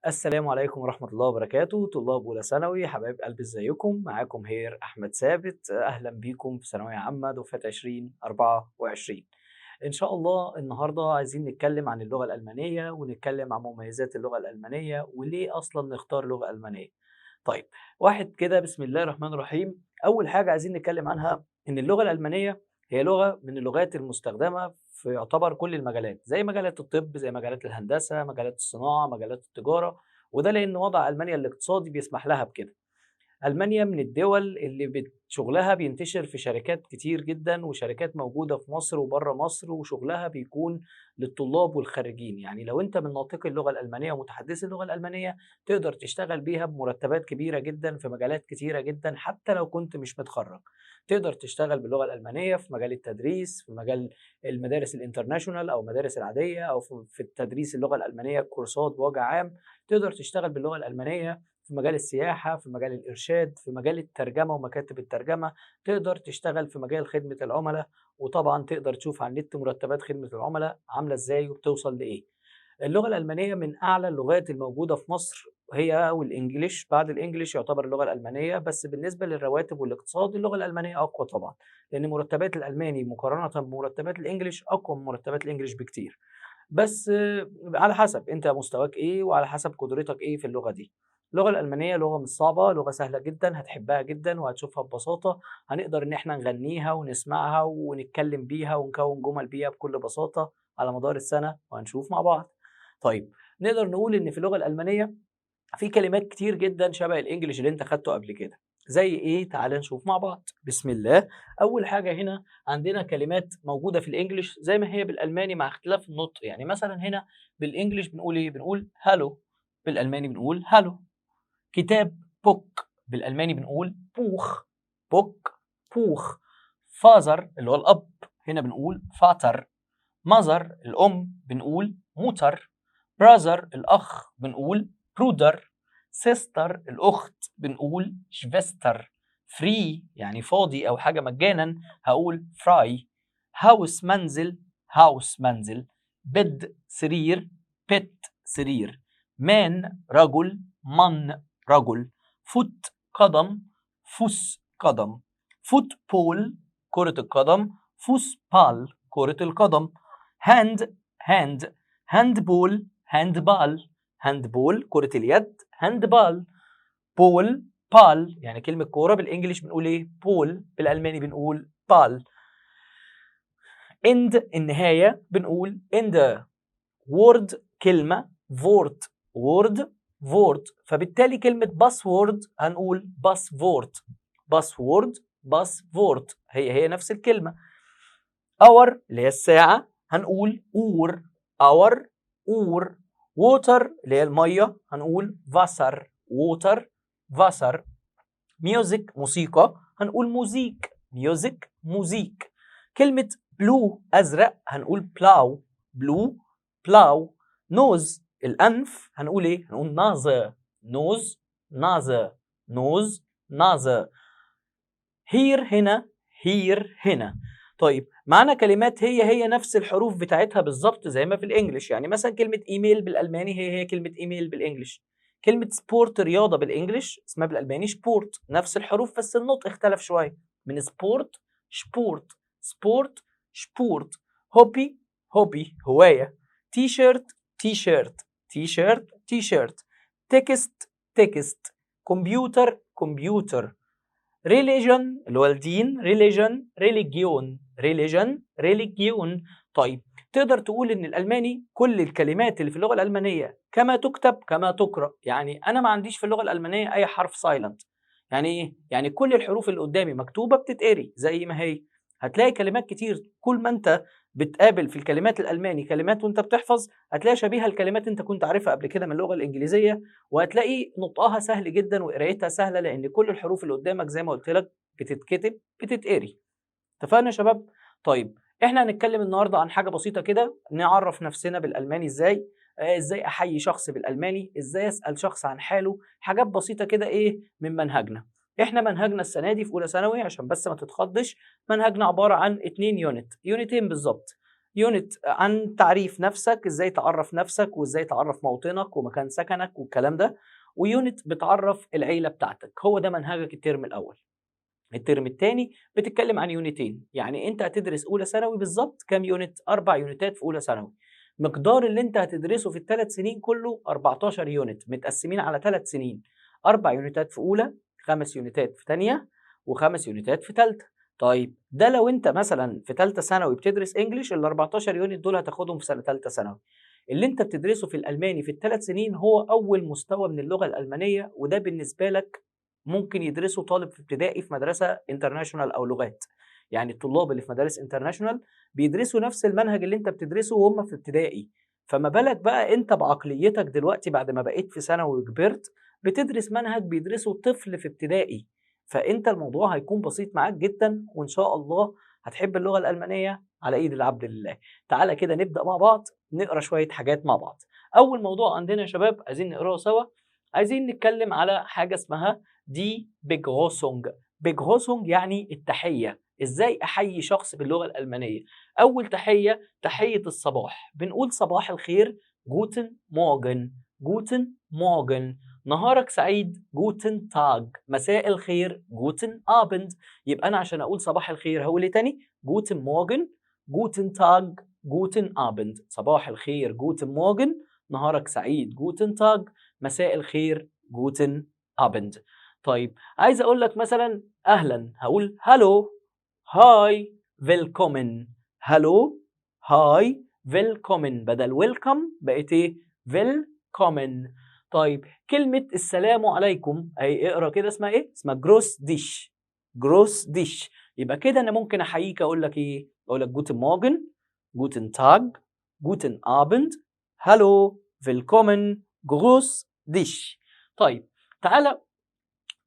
السلام عليكم ورحمة الله وبركاته. طلاب أولى ثانوي حبايب قلبي، ازيكم؟ معاكم هير أحمد ثابت. أهلا بيكم في ثانوية عامة دفعة 2024. إن شاء الله النهاردة عايزين نتكلم عن اللغة الألمانية، ونتكلم عن مميزات اللغة الألمانية وليه أصلا نختار لغة ألمانية. طيب، واحد كده بسم الله الرحمن الرحيم. أول حاجة عايزين نتكلم عنها إن اللغة الألمانية هي لغة من اللغات المستخدمة في يعتبر كل المجالات، زي مجالات الطب، زي مجالات الهندسة، مجالات الصناعة، مجالات التجارة. وده لأن وضع ألمانيا الاقتصادي بيسمح لها بكده. ألمانيا من الدول اللي شغلها بينتشر في شركات كتير جدا، وشركات موجودة في مصر وبره مصر، وشغلها بيكون للطلاب والخريجين. يعني لو أنت من ناطقي اللغة الألمانية ومتحدثي اللغة الألمانية تقدر تشتغل بيها بمرتبات كبيرة جدا في مجالات كتيرة جدا، حتى لو كنت مش متخرج تقدر تشتغل باللغة الألمانية في مجال التدريس، في مجال المدارس الانترناشونال أو المدارس العادية، أو في التدريس اللغة الألمانية كورسات بوجه عام. تقدر تشتغل باللغة الألمانية في مجال السياحة، في مجال الإرشاد، في مجال الترجمة ومكاتب الترجمة. تقدر تشتغل في مجال خدمة العملاء، وطبعا تقدر تشوف على النت مرتبات خدمة العملاء عاملة ازاي وبتوصل لإيه. اللغة الألمانية من أعلى اللغات الموجودة في مصر، هي والإنجليش. بعد الإنجليش يعتبر اللغة الألمانية، بس بالنسبة للرواتب والاقتصاد اللغة الألمانية أقوى طبعا، لأن مرتبات الألماني مقارنة بمرتبات الإنجليش أقوى من مرتبات الإنجليش بكتير. بس على حسب انت مستواك ايه، وعلى حسب قدرتك ايه في اللغة دي. اللغة الألمانية لغة مش صعبة، لغة سهلة جدا، هتحبها جدا وهتشوفها ببساطة. هنقدر ان احنا نغنيها ونسمعها ونتكلم بيها ونكون جمل بيها بكل بساطة على مدار السنة، وهنشوف مع بعض. طيب، نقدر نقول ان في اللغة الألمانية في كلمات كتير جدا شبه الانجليش اللي انت خدته قبل كده. زي ايه؟ تعال نشوف مع بعض بسم الله. اول حاجه هنا عندنا كلمات موجوده في الانجليش زي ما هي بالالماني مع اختلاف النطق. يعني مثلا هنا بالانجليش بنقول ايه؟ بنقول هالو. بالالماني بنقول هالو. كتاب بوك، بالالماني بنقول بوخ. بوك، بوخ. فازر اللي هو الاب، هنا بنقول فاتر. ماذر الام بنقول موتر. براذر الاخ بنقول برودر. سيستر الاخت بنقول شفستر. فري يعني فاضي او حاجه مجانا هقول فراي. هاوس منزل، هاوس منزل. بيد سرير، بيت سرير. مان رجل، من رجل. فوت قدم، فوس قدم. فوت بول كرة القدم، فوس بال كرة القدم. هاند، هاند. هاند بول، هاند بال. هاند بول كرة اليد، هاند بال. بول، بال يعني كلمة كورة بالانجلش بنقول ايه؟ بول. بالالماني بنقول بال. اند النهاية بنقول اند. وورد كلمة، فورت وورد، فورت. فبالتالي كلمة باسورد هنقول باسفورت. باسورد، باسفورت، هي نفس الكلمة. اور اللي هي الساعة هنقول اور. اور، اور. ووتر اللي هي المية هنقول فاسر. ووتر، فاسر. ميوزك موسيقى هنقول موزيك. ميوزك، موزيك. كلمة بلو أزرق هنقول بلاو. بلو، بلاو. نوز الأنف هنقول إيه؟ هنقول نازة. نوز، نازة. نوز، نازة. هير هنا، هير هنا. طيب، معانا كلمات هي نفس الحروف بتاعتها بالظبط زي ما في الانجليش. يعني مثلا كلمة ايميل بالالماني هي كلمة ايميل بالانجليش. كلمة سبورت رياضة بالانجليش اسمها بالالماني سبورت. نفس الحروف بس النطق اختلف شوية، من سبورت شبورت. سبورت، شبورت. هوبي، هوبي هواية. تي شيرت، تي شيرت. تي شيرت، تي شيرت. تكست، تكست. كمبيوتر، كمبيوتر. ريليجن اللي هو الدين، ريليجن، ريليجيون. ريليجن، ريليجيون. طيب، تقدر تقول ان الالماني كل الكلمات اللي في اللغه الالمانيه كما تكتب كما تقرا. يعني انا ما عنديش في اللغه الالمانيه اي حرف سايلنت. يعني ايه؟ يعني كل الحروف اللي قدامي مكتوبه بتتقري زي ما هي. هتلاقي كلمات كتير كل ما انت بتقابل في الكلمات الالماني كلمات وانت بتحفظ هتلاقي شبيهه الكلمات انت كنت عارفها قبل كده من اللغه الانجليزيه، وهتلاقي نطقها سهل جدا وقرايتها سهله، لان كل الحروف اللي قدامك زي ما قلت لك بتتكتب بتتقري. اتفقنا يا شباب؟ طيب، احنا هنتكلم النهارده عن حاجه بسيطه كده، نعرف نفسنا بالالماني ازاي. ازاي احيي شخص بالالماني، ازاي اسال شخص عن حاله. حاجات بسيطه كده ايه من منهجنا. احنا منهجنا السنه دي في اولى ثانوي عشان بس ما تتخضش، منهجنا عباره عن 2 يونتين بالظبط. يونت عن تعريف نفسك، ازاي تعرف نفسك وازاي تعرف موطنك ومكان سكنك والكلام ده، ويونت بتعرف العيله بتاعتك. هو ده منهجك الترم الاول. الترم الثاني بتتكلم عن يونتين، يعني انت هتدرس اولى ثانوي بالظبط كام يونت؟ 4 يونتات في اولى ثانوي. مقدار اللي انت هتدرسه في الثلاث سنين كله 14 يونت متقسمين على 3 سنين، 4 يونتات في اولى، 5 يونتات في ثانيه، و5 يونتات في ثالثه. طيب ده لو انت مثلا في ثالثه ثانوي بتدرس انجليش، ال 14 يونت دول هتاخدهم في سنه ثالثه ثانوي. اللي انت بتدرسه في الالماني في الثلاث سنين هو اول مستوى من اللغه الالمانيه، وده بالنسبه لك ممكن يدرسه طالب في ابتدائي في مدرسه انترناشونال او لغات. يعني الطلاب اللي في مدارس انترناشونال بيدرسوا نفس المنهج اللي انت بتدرسه وهم في ابتدائي، فما بالك بقى انت بعقليتك دلوقتي بعد ما بقيت في ثانوي وكبرت بتدرس منهج بيدرسه طفل في ابتدائي. فانت الموضوع هيكون بسيط معاك جدا، وان شاء الله هتحب اللغه الالمانيه على ايد العبد لله. تعالى كده نبدا مع بعض نقرا شويه حاجات مع بعض. اول موضوع عندنا يا شباب عايزين نقراه سوا، عايزين نتكلم على حاجه اسمها دي بيجروسونج. بيجروسونج يعني التحيه. ازاي احيي شخص باللغه الالمانيه؟ اول تحيه تحيه الصباح، بنقول صباح الخير جوتن مورجن. جوتن مورجن. نهارك سعيد جوتن تاج. مساء الخير جوتن ابند. يبقى انا عشان اقول صباح الخير هقول ايه تاني؟ جوتن مورجن، جوتن تاج، جوتن ابند. صباح الخير جوتن مورجن، نهارك سعيد جوتن تاج، مساء الخير جوتن ابند. طيب عايز اقول لك مثلا اهلا، هقول هالو، هاي، فيلكومن. هالو، هاي، فيلكومن. بدل ويلكم بقت ايه؟ فيلكومن. طيب كلمة السلام عليكم اهي، اقرا كده اسمها ايه؟ اسمها جروس ديش. جروس ديش. يبقى كده انا ممكن احييك اقول لك ايه؟ اقول لك جوتن مورجن، جوتن تاج، جوتن ابند، هالو، فيلكومن، جروس ديش. طيب تعالى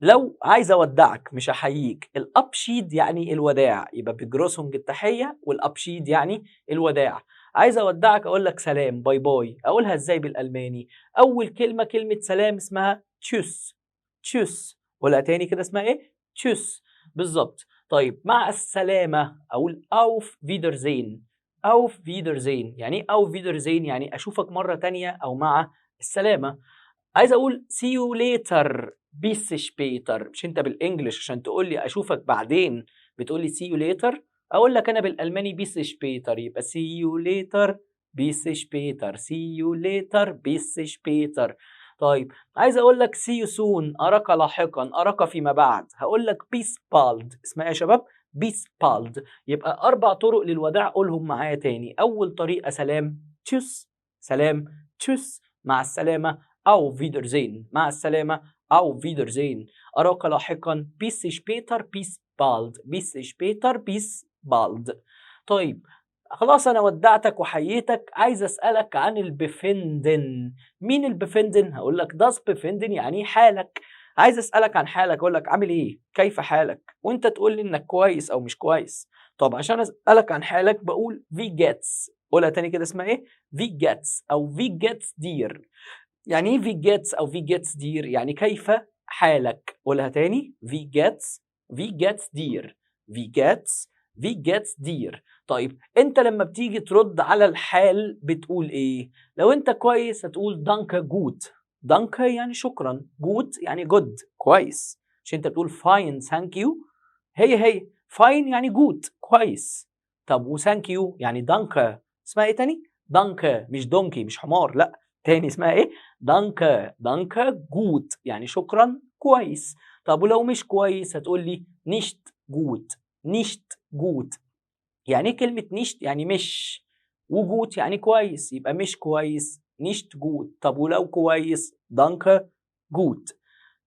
لو عايز اودعك مش احييك، الابشيد يعني الوداع، يبقى بجروسنج التحيه والابشيد يعني الوداع. عايز اودعك اقول لك سلام، باي باي، اقولها ازاي بالالماني؟ اول كلمه كلمه سلام اسمها تشوس. تشوس. قولها تاني كده اسمها ايه؟ تشوس. بالظبط. طيب مع السلامه اقول اوف فيدرزين. اوف فيدرزين يعني ايه؟ اوف فيدرزين يعني اشوفك مره تانية او مع السلامه. عايز اقول see you later bis später. مش انت بالانجلش عشان تقول لي اشوفك بعدين بتقول لي see you later؟ اقول لك انا بالالماني bis später، يبقى see you later bis später. see you later bis später. طيب عايز اقول لك see you soon، اراك لاحقا، اراك فيما بعد، هقول لك bis bald. اسمها يا شباب؟ bis bald. يبقى 4 طرق للوداع، قولهم معايا تاني. اول طريقه سلام، تشوس، سلام، تشوس، مع السلامه، أو فيدرزين، مع السلامة، أو فيدرزين، أراك لاحقا، بيس شبيتر بيس بالد، بيس شبيتر بيس بالد. طيب خلاص أنا ودعتك وحييتك، عايز أسألك عن البفندن. مين البفندن؟ هقول لك داس بفندن يعني حالك. عايز أسألك عن حالك، أقول لك عامل إيه؟ كيف حالك؟ وأنت تقول لي إنك كويس أو مش كويس. طب عشان أسألك عن حالك بقول في جيتس. قولها تاني كده اسمها إيه؟ في جيتس أو في جيتس دير. يعني ايه في جيتس او في جيتس دير؟ يعني كيف حالك. قولها تاني، في جيتس، في جيتس دير، في جيتس، في جيتس دير. طيب انت لما بتيجي ترد على الحال بتقول ايه؟ لو انت كويس هتقول دانكا جوت. دانكا يعني شكرا، جوت يعني جود كويس. مش انت بتقول فاين ثانك يو؟ هي فاين يعني جوت كويس. طب وثانك يو يعني دانكا، اسمها ايه تاني؟ دانكا، مش دونكي، مش حمار، لا تاني اسمها ايه؟ دانكا. دانكا جوت يعني شكرا كويس. طب ولو مش كويس هتقول لي نيشت جوت. نيشت جوت يعني ايه كلمة نيشت؟ يعني مش، وجوت يعني كويس، يبقى مش كويس نيشت جوت. طب ولو كويس دانكا جوت.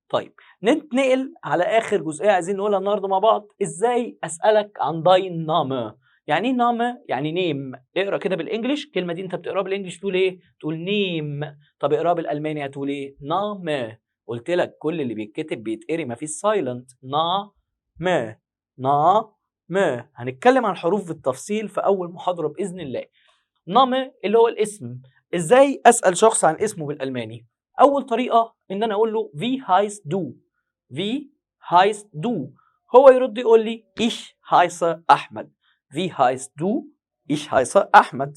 طيب ننتقل على اخر جزئيه عايزين نقولها النهارده مع بعض، ازاي اسالك عن داين نامه. يعني ايه نامه؟ يعني نيم. اقرا كده بالانجلش، الكلمه دي انت بتقراها بالانجلش تقول ايه؟ تقول نيم. طب اقراها بالالماني هتقول ايه؟ نامه. قلت لك كل اللي بيتكتب بيتقري، مفيش سايلنت. نامه، نامه. هنتكلم عن الحروف بالتفصيل في اول محاضره باذن الله. نامه اللي هو الاسم. ازاي اسال شخص عن اسمه بالالماني؟ اول طريقه ان انا اقول له في هايست دو. في هايست دو. هو يرد يقول لي ich heiße احمد. في هايست دو؟ ich heiße Ahmed.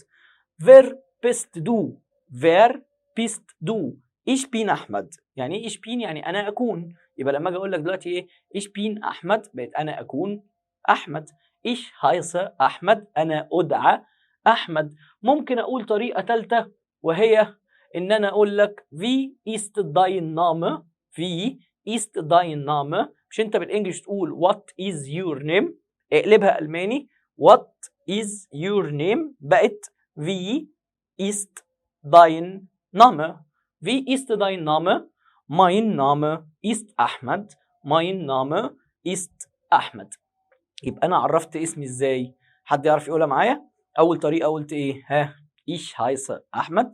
Wer bist du? Wer bist du? Ich bin أحمد. يعني إيه ich bin؟ يعني أنا أكون. يبقى لما أجي أقول لك دلوقتي إيه ich bin أحمد بقيت أنا أكون أحمد. ich heiße أحمد أنا أدعى أحمد. ممكن أقول طريقة ثالثة وهي إن أنا أقول لك wie ist dein Name؟ wie ist dein Name؟ مش أنت بالإنجليش تقول what is your name؟ اقلبها ألماني what is your name بقت wie ist dein Name؟ wie ist dein Name؟ mein Name ist Ahmed. mein Name ist Ahmed. يبقى أنا عرفت اسمي إزاي؟ حد يعرف يقولها معايا؟ أول طريقة قلت إيه؟ ich heiße أحمد.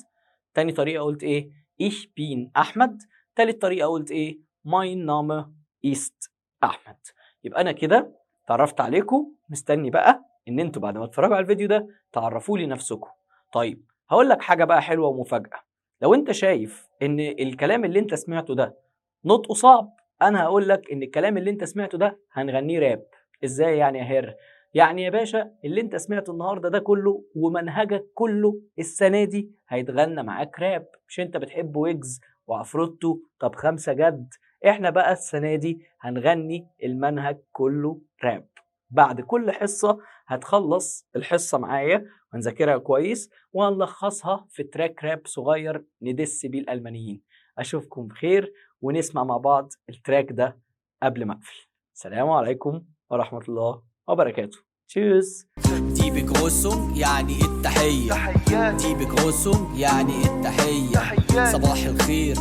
تاني طريقة قلت إيه؟ ich bin أحمد. تالت طريقة قلت إيه؟ mein Name ist أحمد. يبقى أنا كده تعرفت عليكم. مستني بقى إن أنتوا بعد ما تتفرجوا على الفيديو ده تعرفوا لي نفسكم. طيب هقول لك حاجة بقى حلوة ومفاجأة. لو أنت شايف إن الكلام اللي أنت سمعته ده نطقه صعب، أنا هقول لك إن الكلام اللي أنت سمعته ده هنغنيه راب. إزاي يعني يا هير؟ يعني يا باشا اللي أنت سمعته النهاردة ده كله ومنهجك كله السنة دي هيتغنى معاك راب. مش أنت بتحب ويجز وعفروتو؟ طب 5 جد. إحنا بقى السنة دي هنغني المنهج كله راب. بعد كل حصة هتخلص الحصة معايا وهنذاكرها كويس وهنلخصها في تراك راب صغير ندس بيه الألمانيين. أشوفكم بخير ونسمع مع بعض التراك ده قبل ما أقفل. السلام عليكم ورحمة الله وبركاته. تشيز. دي بيغروسونج يعني التحية. دي بيغروسونج يعني التحية. صباح الخير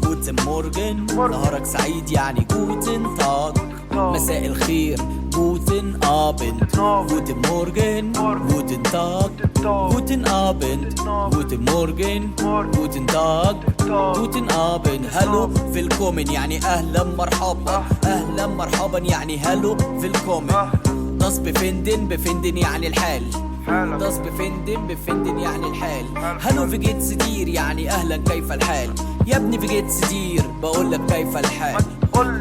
جوتن مورجن. نهارك سعيد يعني جوتن تاج. مساء الخير جوتن آبند. جوتن مورجن جوتن تاج. جوتن آبند جوتن مورجن جوتن تاج جوتن آبند. هلو فيلكومن يعني أهلا مرحبا. أهلا مرحبا يعني هلو فيلكومن. das befinden يعني الحال. das befinden يعني الحال. هلو في جيتس دير يعني أهلا كيف الحال. يا ابني في جيتس دير بقولك كيف الحال.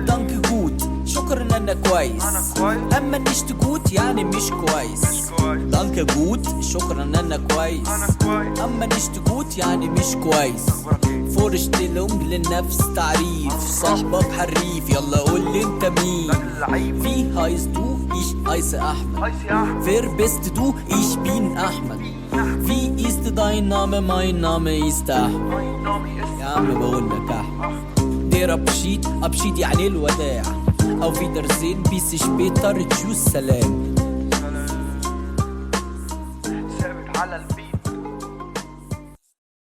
دانك جوت شكرا انك كويس. اما نشت جوت يعني مش كويس. دانك جوت شكرا انك كويس. اما نشت جوت يعني مش كويس. فورشتيلونج للنفس تعريف. صاحبك حريف يلا قول لي انت مين. في هايز دو ich heiße Ahmed. Wer bist du? Ich bin Ahmed. Wie ist dein Name? Mein Name ist Ahmed. يا عم بقول لك أحمد. Der Abschied يعني الوداع. Auf Wiedersehen bis später. Tschüss سلام.